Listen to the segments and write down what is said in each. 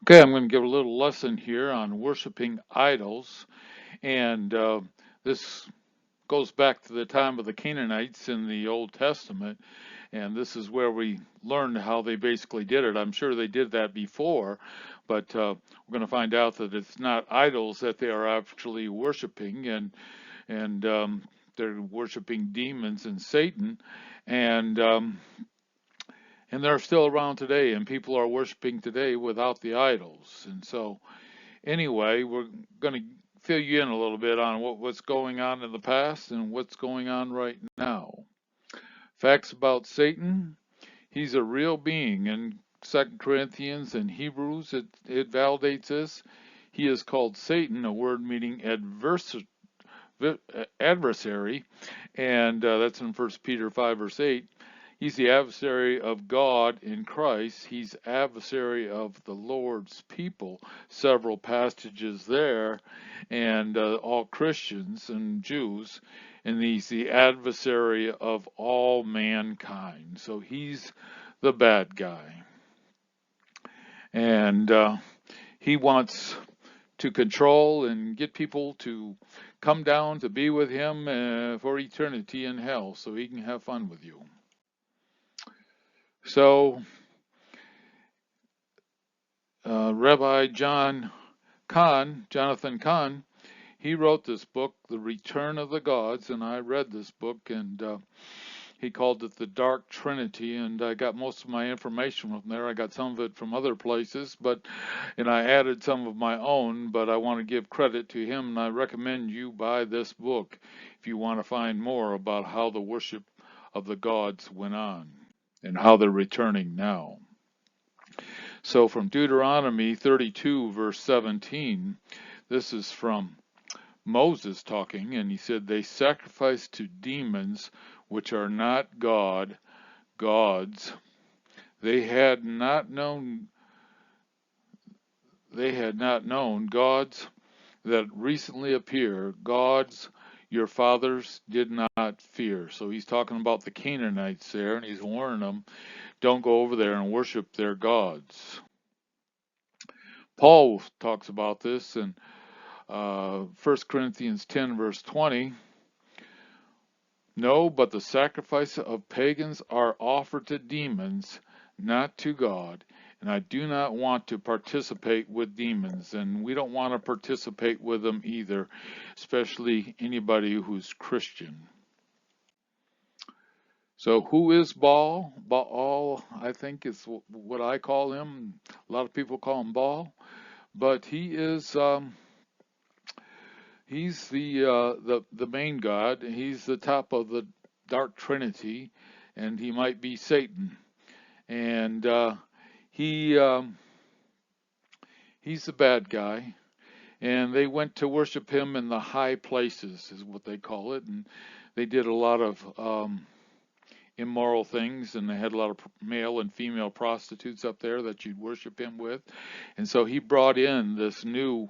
Okay, I'm going to give a little lesson here on worshiping idols, and this goes back to the time of the Canaanites in the Old Testament, and this is where we learned how they basically did it. I'm sure they did that before, but we're going to find out that it's not idols that they are actually worshiping, and they're worshiping demons and Satan, and and they're still around today, and people are worshiping today without the idols, and so. Anyway, we're going to fill you in a little bit on what's going on in the past and what's going on right now. Facts about Satan. He's a real being. In 2 Corinthians and Hebrews, it validates this. He is called Satan, a word meaning adversary, and that's in 1 Peter 5, verse 8. He's the adversary of God in Christ. He's adversary of the Lord's people. Several passages there, and all Christians and Jews. And he's the adversary of all mankind. So he's the bad guy. And he wants to control and get people to come down to be with him for eternity in hell so he can have fun with you. So Rabbi Jonathan Cahn, he wrote this book, The Return of the Gods, and I read this book, and he called it the Dark Trinity, and I got most of my information from there. I got some of it from other places, and I added some of my own, but I want to give credit to him, and I recommend you buy this book if you want to find more about how the worship of the gods went on and how they're returning now. So from Deuteronomy 32, verse 17, this is from Moses talking, and he said, "They sacrifice to demons which are not gods. They had not known gods that recently appear, gods your fathers did not fear." So he's talking about the Canaanites there, and he's warning them, don't go over there and worship their gods. Paul talks about this in 1 Corinthians 10, verse 20. No, but the sacrifice of pagans are offered to demons, not to God. And I do not want to participate with demons, and we don't want to participate with them either, especially anybody who's Christian. So who is Baal? Baal, I think, is what I call him. A lot of people call him Baal, but he's the main god. He's the top of the dark trinity, and he might be Satan. And he he's the bad guy. And they went to worship him in the high places, is what they call it. And they did a lot of immoral things, and they had a lot of male and female prostitutes up there that you'd worship him with. And so he brought in this new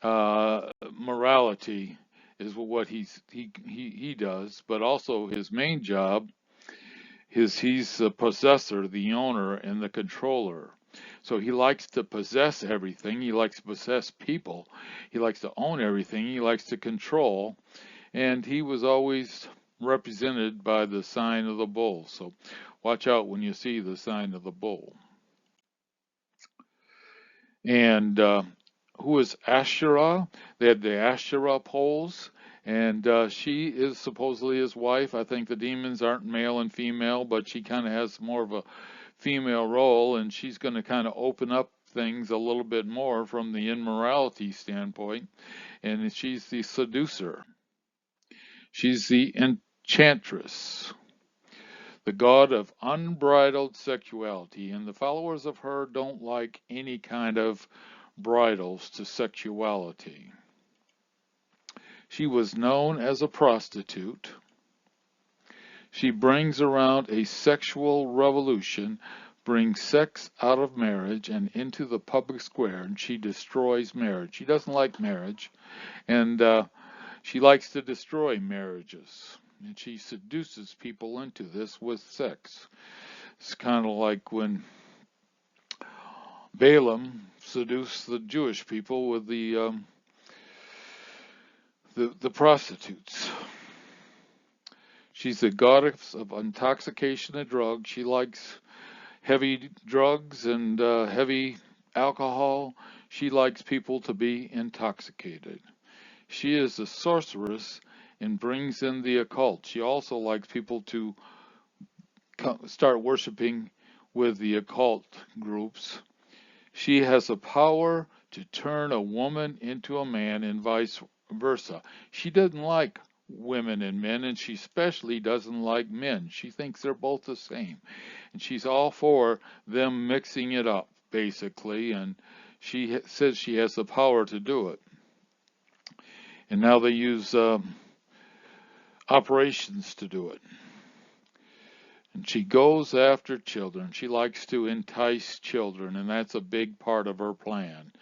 morality, is what he does. But also his main job is he's the possessor, the owner, and the controller. So he likes to possess everything. He likes to possess people. He likes to own everything. He likes to control. And he was always represented by the sign of the bull. So watch out when you see the sign of the bull. And who is Asherah? They had the Asherah poles, and she is supposedly his wife. I think the demons aren't male and female, but she kind of has more of a female role, and she's going to kind of open up things a little bit more from the immorality standpoint, and she's the seducer. She's the enchantress, the god of unbridled sexuality, and the followers of her don't like any kind of bridles to sexuality. She was known as a prostitute. She brings around a sexual revolution, brings sex out of marriage and into the public square, and she destroys marriage. She doesn't like marriage, and she likes to destroy marriages, and she seduces people into this with sex. It's kind of like when Balaam seduce the Jewish people with the prostitutes. She's the goddess of intoxication and drugs. She likes heavy drugs and heavy alcohol. She likes people to be intoxicated. She is a sorceress and brings in the occult. She also likes people to start worshiping with the occult groups. She has a power to turn a woman into a man and vice versa. She doesn't like women and men, and she especially doesn't like men. She thinks they're both the same. And she's all for them mixing it up, basically, and she says she has the power to do it. And now they use operations to do it. And she goes after children. She likes to entice children, and that's a big part of her plan.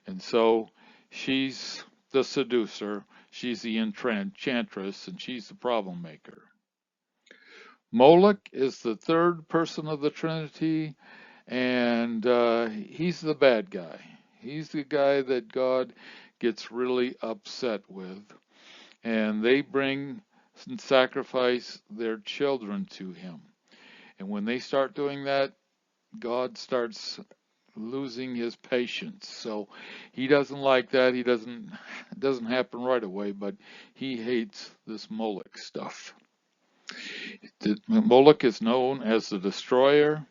And so she's the seducer, she's the enchantress, and she's the problem maker. Moloch is the third person of the Trinity, and he's the bad guy. He's the guy that God gets really upset with. And they bring and sacrifice their children to him. And when they start doing that, God starts losing his patience. So he doesn't like that. It doesn't happen right away, but he hates this Moloch stuff. Moloch is known as the destroyer.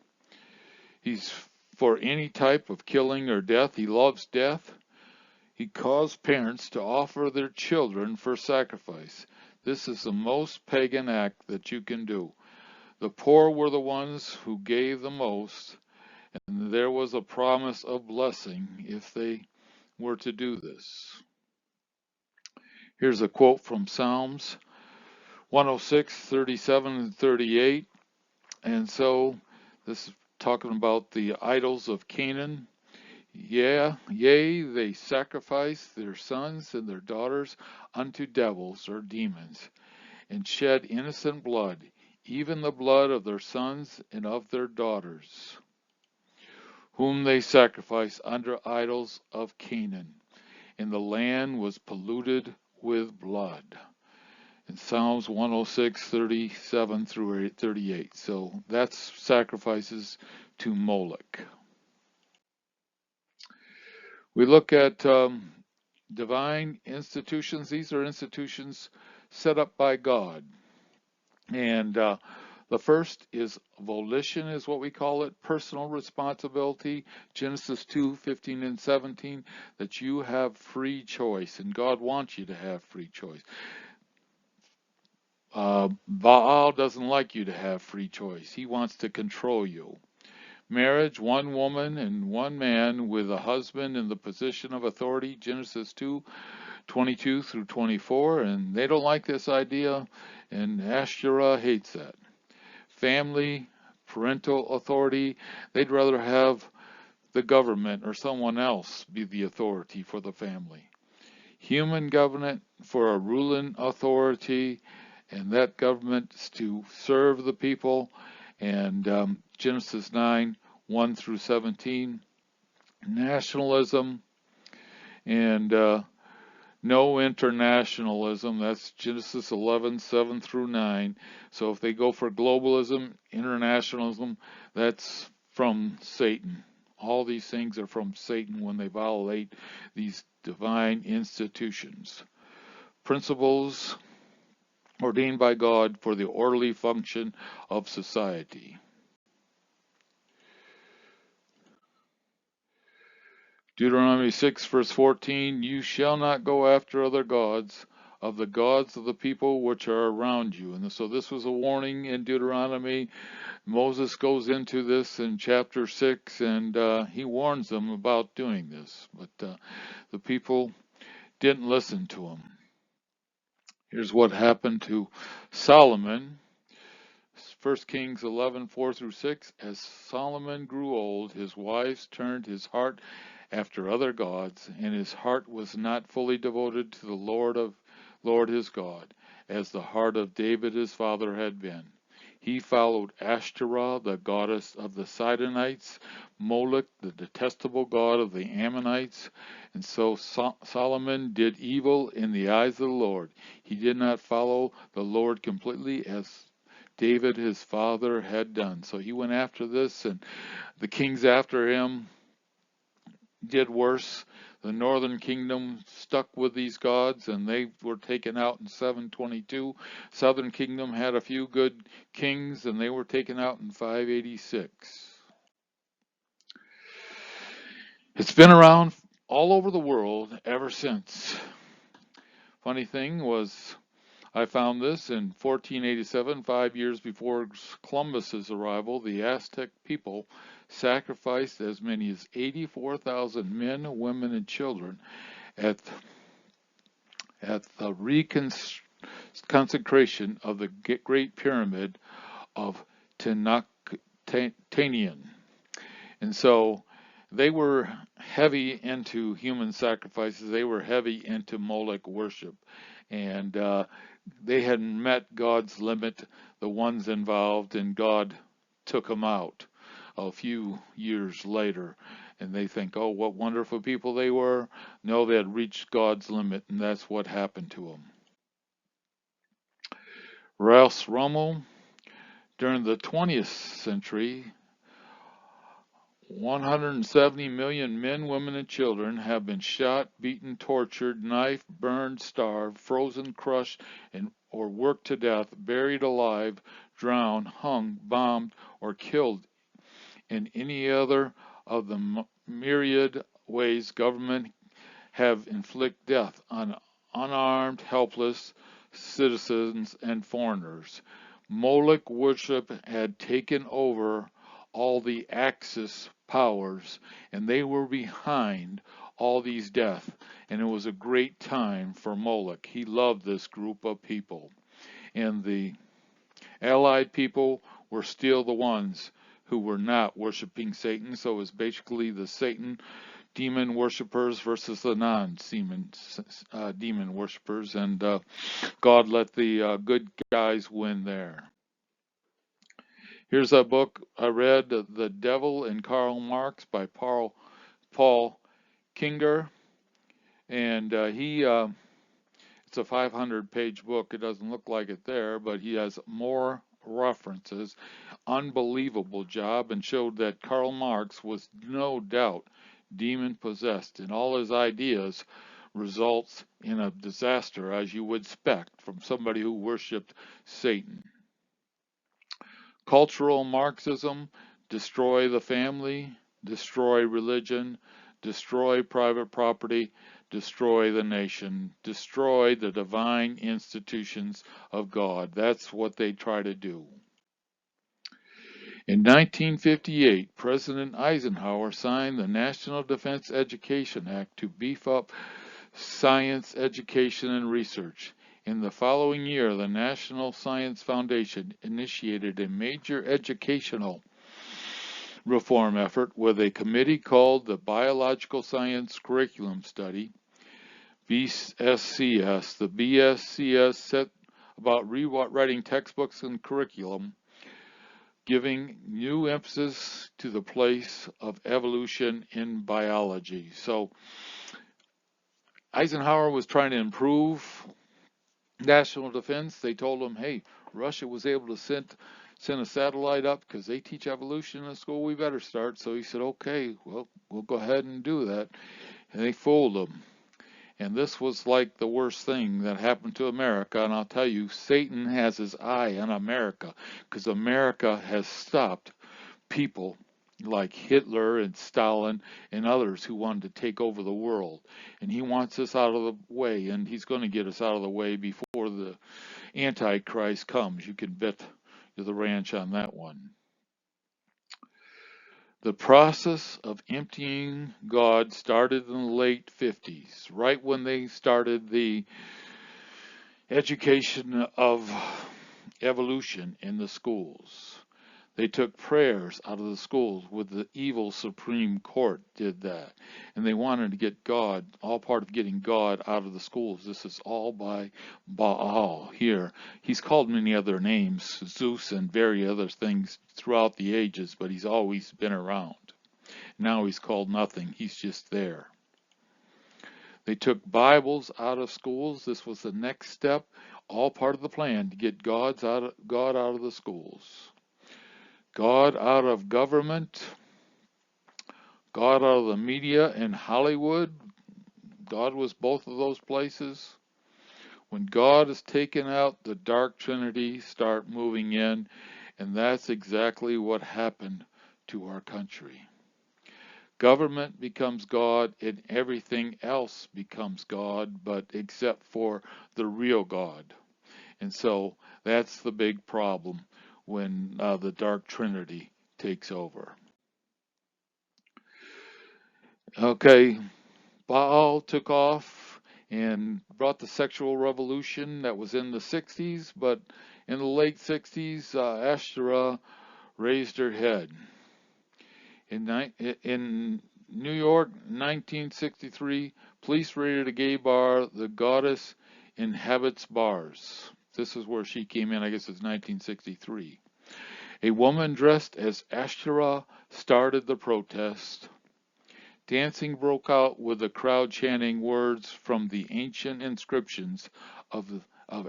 He's for any type of killing or death. He loves death. He caused parents to offer their children for sacrifice. This is the most pagan act that you can do. The poor were the ones who gave the most, and there was a promise of blessing if they were to do this. Here's a quote from Psalms 106:37 and 38. And so this is talking about the idols of Canaan. Yeah, yea, they sacrifice their sons and their daughters unto devils or demons, and shed innocent blood, even the blood of their sons and of their daughters, whom they sacrificed under idols of Canaan, and the land was polluted with blood. In Psalms 106:37 through 38. So that's sacrifices to Moloch. We look at divine institutions. These are institutions set up by God. And the first is volition, is what we call it, personal responsibility. Genesis 2:15 and 17, that you have free choice, and God wants you to have free choice. Baal doesn't like you to have free choice. He wants to control you. Marriage, one woman and one man with a husband in the position of authority, Genesis 2:22 through 24, and they don't like this idea, and Asherah hates that. Family, parental authority, they'd rather have the government or someone else be the authority for the family. Human government for a ruling authority, and that government is to serve the people, and Genesis 9:1 through 17. Nationalism and no internationalism. That's Genesis 11:7 through 9. So if they go for globalism, internationalism, that's from Satan. All these things are from Satan when they violate these divine institutions. Principles ordained by God for the orderly function of society. Deuteronomy 6 verse 14, you shall not go after other gods of the gods of the people which are around you. And so this was a warning in Deuteronomy. Moses goes into this in chapter 6, and he warns them about doing this. But the people didn't listen to him. Here's what happened to Solomon. 1 Kings 11:4 through 6. As Solomon grew old, his wives turned his heart after other gods, and his heart was not fully devoted to the Lord his God, as the heart of David his father had been. He followed Ashtoreth, the goddess of the Sidonites, Moloch, the detestable god of the Ammonites. And so Solomon did evil in the eyes of the Lord. He did not follow the Lord completely as David, his father, had done. So he went after this, and the kings after him did worse. The northern kingdom stuck with these gods, and they were taken out in 722. Southern kingdom had a few good kings, and they were taken out in 586. It's been around all over the world ever since. Funny thing was, I found this in 1487, 5 years before Columbus's arrival. The Aztec people sacrificed as many as 84,000 men, women, and children at the consecration of the Great Pyramid of Canaan. And so they were heavy into human sacrifices. They were heavy into Moloch worship. And they had met God's limit, the ones involved, and God took them out a few years later. And they think, oh, what wonderful people they were. No, they had reached God's limit, and that's what happened to them. Ras Rommel, during the 20th century, 170 million men, women, and children have been shot, beaten, tortured, knifed, burned, starved, frozen, crushed, or worked to death, buried alive, drowned, hung, bombed, or killed in any other of the myriad ways government have inflicted death on unarmed, helpless citizens and foreigners. Moloch worship had taken over all the Axis powers, and they were behind all these deaths. And it was a great time for Moloch. He loved this group of people. And the Allied people were still the ones who were not worshiping Satan. So it was basically the Satan demon worshippers versus the non-demon demon worshippers, and God let the good guys win there. Here's a book I read, The Devil and Karl Marx by Paul Kinger, and it's a 500-page book. It doesn't look like it there, but he has more references. Unbelievable job, and showed that Karl Marx was no doubt demon-possessed, and all his ideas results in a disaster, as you would expect from somebody who worshipped Satan. Cultural Marxism: destroy the family, destroy religion, destroy private property, destroy the nation, destroy the divine institutions of God. That's what they try to do. In 1958, President Eisenhower signed the National Defense Education Act to beef up science education and research. In the following year, the National Science Foundation initiated a major educational reform effort with a committee called the Biological Science Curriculum Study, BSCS. The BSCS set about rewriting textbooks and curriculum, giving new emphasis to the place of evolution in biology. So Eisenhower was trying to improve national defense. They told him, hey, Russia was able to send a satellite up because they teach evolution in school. We better start. So he said, okay, well, we'll go ahead and do that. And they fooled him. And this was like the worst thing that happened to America. And I'll tell you, Satan has his eye on America, because America has stopped people like Hitler and Stalin and others who wanted to take over the world. And he wants us out of the way, and he's going to get us out of the way before the Antichrist comes. You can bet the ranch on that one. The process of emptying God started in the late 50s, right when they started the education of evolution in the schools. They took prayers out of the schools with the evil Supreme Court did that. And they wanted to get God, all part of getting God out of the schools. This is all by Baal here. He's called many other names, Zeus and various other things throughout the ages, but he's always been around. Now he's called nothing. He's just there. They took Bibles out of schools. This was the next step, all part of the plan to get God out of the schools. God out of government, God out of the media and Hollywood. God was both of those places. When God is taken out, the dark trinity start moving in, and that's exactly what happened to our country. Government becomes God and everything else becomes God, but except for the real God. And so that's the big problem when the dark trinity takes over. Okay, Baal took off and brought the sexual revolution that was in the 60s, but in the late 60s, Ashtoreth raised her head. In New York, 1963, police raided a gay bar. The goddess inhabits bars. This is where she came in, I guess it's 1963. A woman dressed as Ashtoreth started the protest. Dancing broke out with the crowd chanting words from the ancient inscriptions of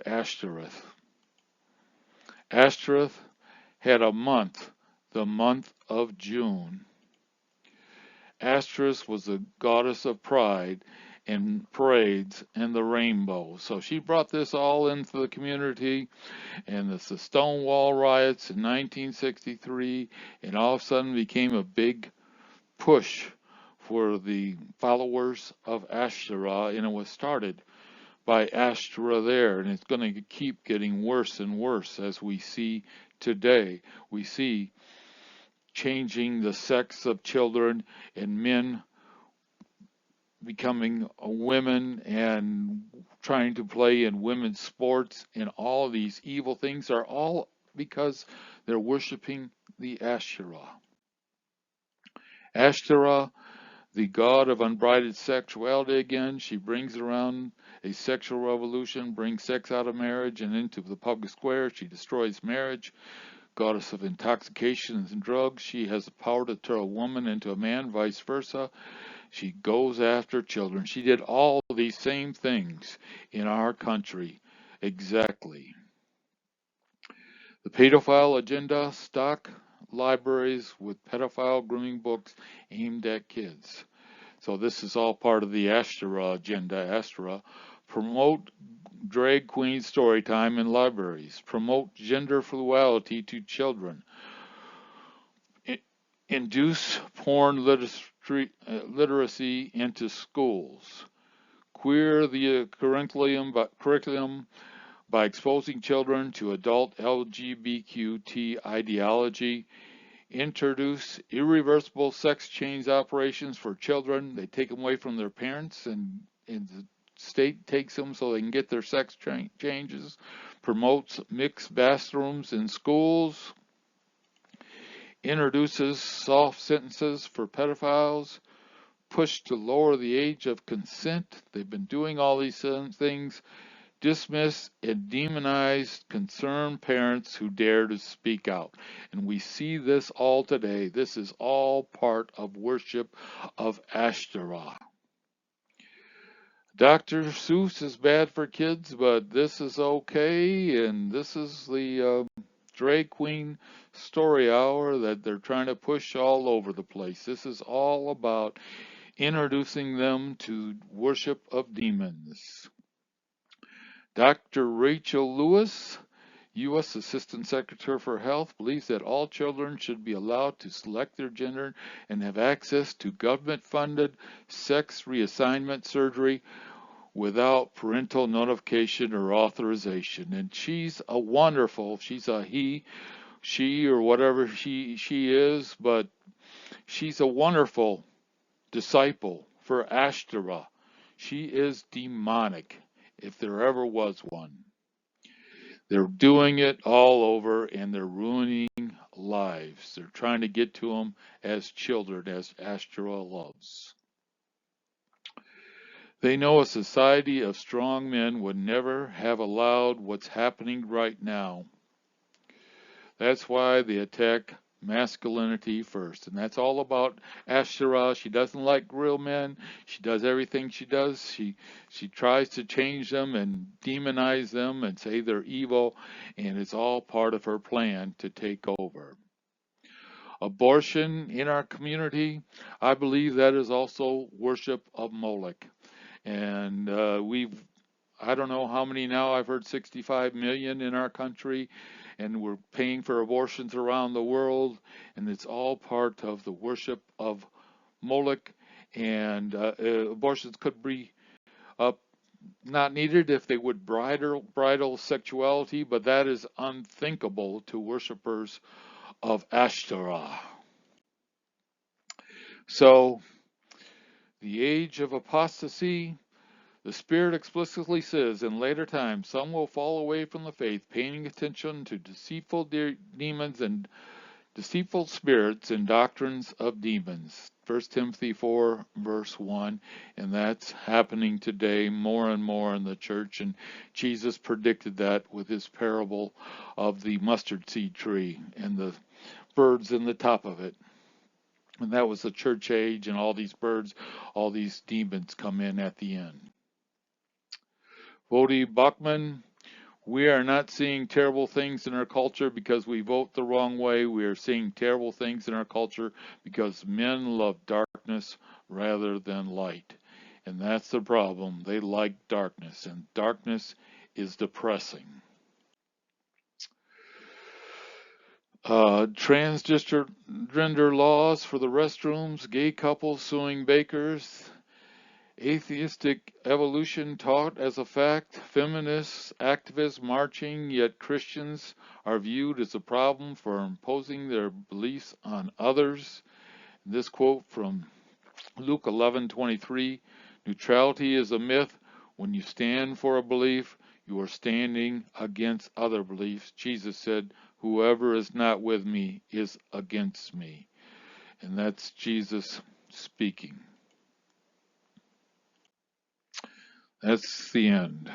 Ashtoreth. Ashtoreth had a month, the month of June. Ashtoreth was the goddess of pride and parades and the rainbow. So she brought this all into the community, and it's the Stonewall riots in 1963, and all of a sudden became a big push for the followers of Ashtoreth, and it was started by Ashtoreth there, and it's going to keep getting worse and worse as we see today. We see changing the sex of children and men becoming women and trying to play in women's sports, and all these evil things are all because they're worshiping the Ashtoreth. Ashtoreth, the god of unbridled sexuality again, she brings around a sexual revolution, brings sex out of marriage and into the public square. She destroys marriage. Goddess of intoxication and drugs, she has the power to turn a woman into a man, vice versa. She goes after children. She did all these same things in our country. Exactly. The pedophile agenda, stock libraries with pedophile grooming books aimed at kids. So this is all part of the Ashtoreth agenda. Ashtoreth promote drag queen story time in libraries, promote gender fluidity to children, induce porn literacy into schools, queer the curriculum by exposing children to adult LGBTQ ideology, introduce irreversible sex change operations for children. They take them away from their parents, and the state takes them so they can get their sex changes, promotes mixed bathrooms in schools, introduces soft sentences for pedophiles, push to lower the age of consent. They've been doing all these things. Dismiss and demonize concerned parents who dare to speak out. And we see this all today. This is all part of worship of Ashtoreth. Dr. Seuss is bad for kids, but this is okay, and this is the drag queen story hour that they're trying to push all over the place. This is all about introducing them to worship of demons. Dr. Rachel Lewis, U.S. Assistant Secretary for Health, believes that all children should be allowed to select their gender and have access to government-funded sex reassignment surgery without parental notification or authorization. And she's a he, she, or whatever she is, but she's a wonderful disciple for Ashtoreth. She is demonic, if there ever was one. They're doing it all over and they're ruining lives. They're trying to get to them as children, as Astra loves. They know a society of strong men would never have allowed what's happening right now. That's why they attack masculinity first. And that's all about Asherah. She doesn't like real men. She does everything she does. She tries to change them and demonize them and say they're evil. And it's all part of her plan to take over. Abortion in our community, I believe that is also worship of Moloch. And I don't know how many now. I've heard 65 million in our country, and we're paying for abortions around the world, and it's all part of the worship of Moloch. And abortions could be uh, not needed if they would bridle sexuality, but that is unthinkable to worshipers of Ashtoreth. So, the age of apostasy. The Spirit explicitly says in later times some will fall away from the faith, paying attention to deceitful demons and deceitful spirits and doctrines of demons. 1 Timothy 4, verse 1, and that's happening today more and more in the church, and Jesus predicted that with his parable of the mustard seed tree and the birds in the top of it. And that was the church age, and all these birds, all these demons come in at the end. Vodi Bachman, we are not seeing terrible things in our culture because we vote the wrong way. We are seeing terrible things in our culture because men love darkness rather than light. And that's the problem. They like darkness, and darkness is depressing. Transgender laws for the restrooms, gay couples suing bakers, atheistic evolution taught as a fact, feminists, activists marching, yet Christians are viewed as a problem for imposing their beliefs on others. This quote from Luke 11:23, neutrality is a myth. When you stand for a belief, you are standing against other beliefs. Jesus said, whoever is not with me is against me. And that's Jesus speaking. That's the end.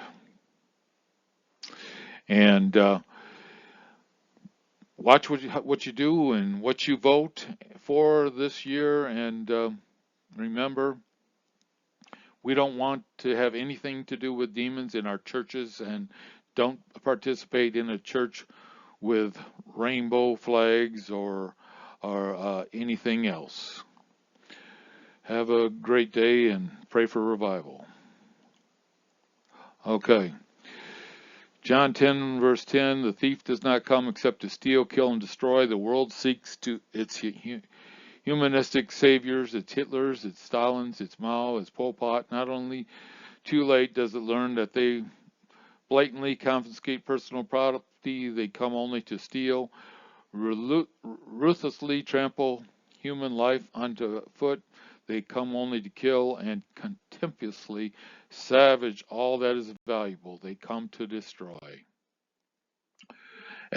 And watch what you do and what you vote for this year. And remember, we don't want to have anything to do with demons in our churches, and don't participate in a church with rainbow flags or anything else. Have a great day and pray for revival. Okay. John 10, verse 10, the thief does not come except to steal, kill, and destroy. The world seeks to its humanistic saviors, its Hitlers, its Stalins, its Mao, its Pol Pot. Not only too late does it learn that they blatantly confiscate personal property, they come only to steal, ruthlessly trample human life underfoot. They come only to kill and contemptuously savage all that is valuable. They come to destroy.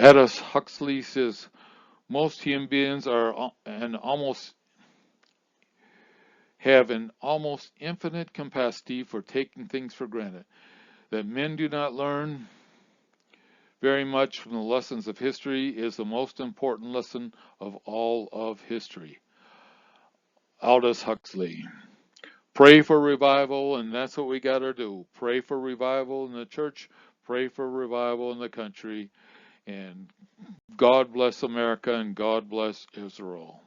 Aldous Huxley says most human beings are have an almost infinite capacity for taking things for granted. That men do not learn very much from the lessons of history is the most important lesson of all of history. Aldous Huxley. Pray for revival, and that's what we got to do. Pray for revival in the church, pray for revival in the country, and God bless America and God bless Israel.